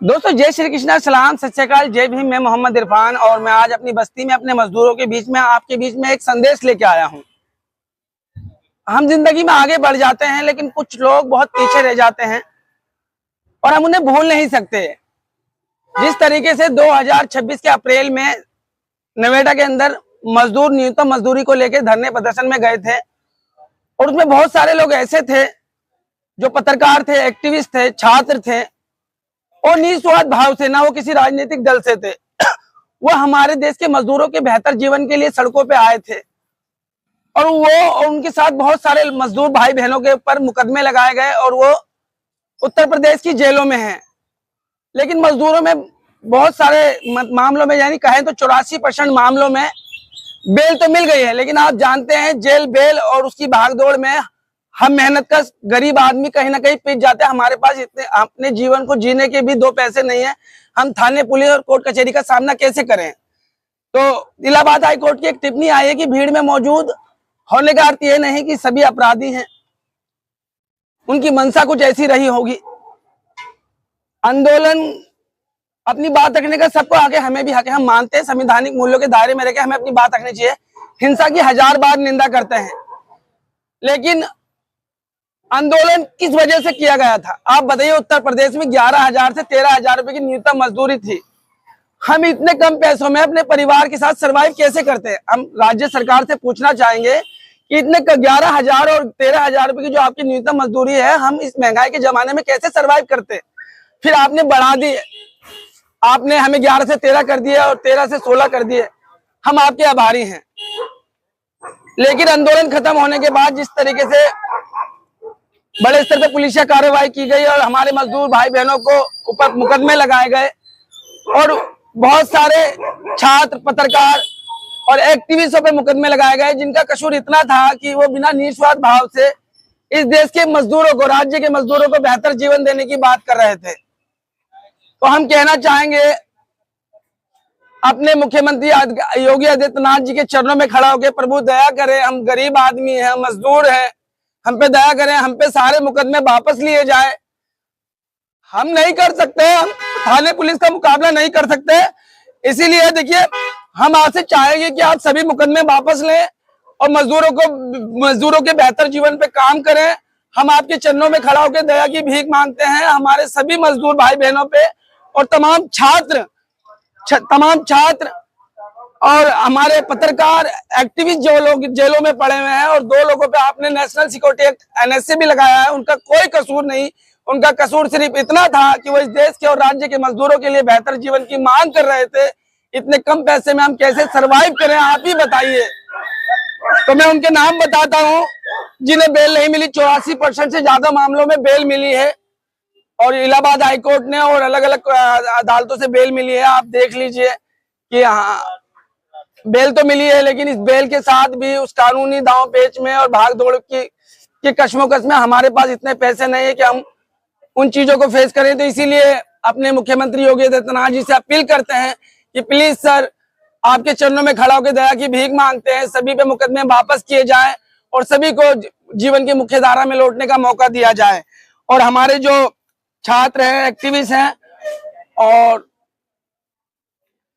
दोस्तों जय श्री कृष्णा, सलाम, सत श्री अकाल, जय भीम। मैं मोहम्मद इरफान और मैं आज अपनी बस्ती में अपने मजदूरों के बीच में आपके बीच में एक संदेश लेके आया हूं। हम जिंदगी में आगे बढ़ जाते हैं लेकिन कुछ लोग बहुत पीछे रह जाते हैं और हम उन्हें भूल नहीं सकते। जिस तरीके से 2026 के अप्रैल में नोएडा के अंदर मजदूर न्यूनतम मजदूरी को लेकर धरने प्रदर्शन में गए थे और उसमें बहुत सारे लोग ऐसे थे जो पत्रकार थे, एक्टिविस्ट थे, छात्र थे और निस्वार्थ भाव से, ना वो किसी राजनीतिक दल से थे, वो हमारे देश के मजदूरों के बेहतर जीवन के लिए सड़कों पे आए थे। और उनके साथ बहुत सारे मजदूर भाई बहनों के ऊपर मुकदमे लगाए गए और वो उत्तर प्रदेश की जेलों में हैं। लेकिन मजदूरों में बहुत सारे मामलों में, यानी कहें तो 84% मामलों में बेल तो मिल गई है, लेकिन आप जानते हैं जेल बेल और उसकी भागदौड़ में हम मेहनत का गरीब आदमी कहीं ना कहीं पिट जाते हैं। हमारे पास इतने अपने जीवन को जीने के भी 2 पैसे नहीं है। हम थाने, पुलिस और कोर्ट कचहरी का सामना कैसे करें? तो इलाहाबाद हाई कोर्ट की एक टिप्पणी आई है कि भीड़ में मौजूद होने का अर्थ यह नहीं कि सभी अपराधी हैं, उनकी मंशा कुछ ऐसी रही होगी। आंदोलन अपनी बात रखने का सबको आगे, हमें भी हक है। हम मानते हैं संवैधानिक मूल्यों के दायरे में रहकर हमें अपनी बात रखनी चाहिए। हिंसा की 1000 बार निंदा करते हैं, लेकिन आंदोलन किस वजह से किया गया था? आप बताइए। उत्तर प्रदेश में 11,000 से 13,000 रुपए की न्यूनतम मजदूरी थी। हम इतने कम पैसों में अपने परिवार के साथ सरवाइव कैसे करते हैं? हम राज्य सरकार से पूछना चाहेंगे कि इतने 11,000 और 13,000 रुपए की जो आपकी न्यूनतम मजदूरी है, हम इस महंगाई के जमाने में कैसे सरवाइव करते हैं? फिर आपने बढ़ा दी, आपने हमें 11 से 13 कर दिए और 13 से 16 कर दिए। हम आपके आभारी हैं, लेकिन आंदोलन खत्म होने के बाद जिस तरीके से बड़े स्तर पर पुलिसिया कार्रवाई की गई और हमारे मजदूर भाई बहनों को ऊपर मुकदमे लगाए गए और बहुत सारे छात्र, पत्रकार और एक्टिविस्टों पे मुकदमे लगाए गए, जिनका कसूर इतना था कि वो बिना निस्वार्थ भाव से इस देश के मजदूरों को, राज्य के मजदूरों को बेहतर जीवन देने की बात कर रहे थे। तो हम कहना चाहेंगे अपने मुख्यमंत्री योगी आदित्यनाथ जी के चरणों में खड़ा होकर, प्रभु दया करें, हम गरीब आदमी हैं, मजदूर हैं, हम पे दया करें, हम पे सारे मुकदमे वापस लिए जाए। हम नहीं कर सकते, हम थाने पुलिस का मुकाबला नहीं कर सकते। इसीलिए देखिए, हम आपसे चाहेंगे कि आप सभी मुकदमे वापस लें और मजदूरों के बेहतर जीवन पे काम करें। हम आपके चरणों में खड़ा होकर दया की भीख मांगते हैं हमारे सभी मजदूर भाई बहनों पे और तमाम छात्र और हमारे पत्रकार, एक्टिविस्ट जो लोग जेलों में पड़े हुए हैं। और 2 लोगों पे आपने नेशनल सिक्योरिटी एक्ट NSA भी लगाया है। उनका कोई कसूर नहीं, उनका कसूर सिर्फ इतना था कि वो इस देश के और राज्य के मजदूरों के लिए बेहतर जीवन की मांग कर रहे थे। इतने कम पैसे में हम कैसे सरवाइव करें, आप ही बताइए। तो मैं उनके नाम बताता हूँ जिन्हें बेल नहीं मिली। 84% से ज्यादा मामलों में बेल मिली है और इलाहाबाद हाईकोर्ट ने और अलग अलग अदालतों से बेल मिली है। आप देख लीजिए कि हाँ, बेल तो मिली है, लेकिन इस बेल के साथ भी उस कानूनी दांव पेच में और भाग दौड़ की कश्मोकश में हमारे पास इतने पैसे नहीं है कि हम उन चीजों को फेस करें। तो इसीलिए अपने मुख्यमंत्री योगी आदित्यनाथ जी से अपील करते हैं कि प्लीज सर, आपके चरणों में खड़ा होकर दया की भीख मांगते हैं, सभी पे मुकदमे वापस किए जाएं और सभी को जीवन की मुख्य धारा में लौटने का मौका दिया जाए। और हमारे जो छात्र हैं, एक्टिविस्ट हैं और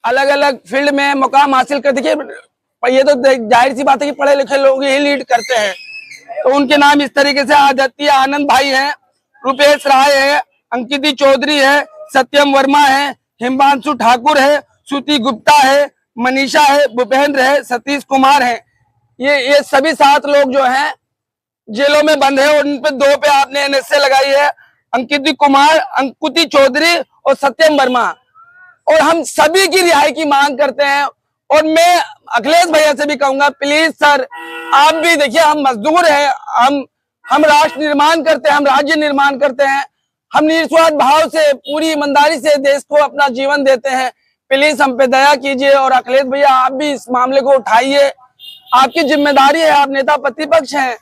अलग अलग फील्ड में मुकाम हासिल कर, देखिए ये तो जाहिर सी बात है कि पढ़े लिखे लोग ही लीड करते हैं। तो उनके नाम इस तरीके से आदित्य आनंद भाई है, रुपेश राय है, अंकिति चौधरी है, सत्यम वर्मा है, हिमांशु ठाकुर है, श्रुति गुप्ता है, मनीषा है, भूपेंद्र है, सतीश कुमार है। ये सभी 7 लोग जो हैं जेलों में बंद है और उन पे 2 पे आपने NSA लगाई है, अंकिति कुमार, अंकुति चौधरी और सत्यम वर्मा। और हम सभी की रिहाई की मांग करते हैं। और मैं अखिलेश भैया से भी कहूंगा, प्लीज सर, आप भी देखिए, हम मजदूर हैं, हम राष्ट्र निर्माण करते हैं, हम राज्य निर्माण करते हैं, हम निस्वार्थ भाव से, पूरी ईमानदारी से देश को अपना जीवन देते हैं। प्लीज हम पे दया कीजिए। और अखिलेश भैया, आप भी इस मामले को उठाइए, आपकी जिम्मेदारी है, आप नेता प्रतिपक्ष हैं,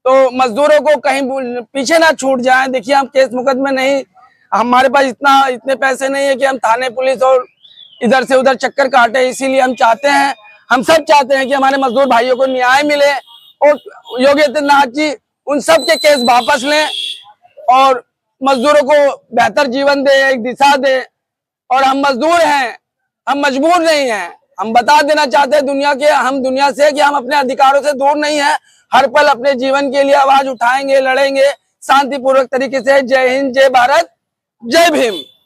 तो मजदूरों को कहीं पीछे ना छूट जाए। देखिए, हम केस मुकदमे नहीं, हमारे पास इतने पैसे नहीं है कि हम थाने पुलिस और इधर से उधर चक्कर काटे। इसीलिए हम चाहते हैं, हम सब चाहते हैं कि हमारे मजदूर भाइयों को न्याय मिले और योगी आदित्यनाथ जी उन सब के केस वापस लें और मजदूरों को बेहतर जीवन दे, एक दिशा दे। और हम मजदूर हैं, हम मजबूर नहीं हैं। हम बता देना चाहते हैं दुनिया से कि हम अपने अधिकारों से दूर नहीं हैं। हर पल अपने जीवन के लिए आवाज उठाएंगे, लड़ेंगे शांतिपूर्वक तरीके से। जय हिंद, जय भारत, जय भीम।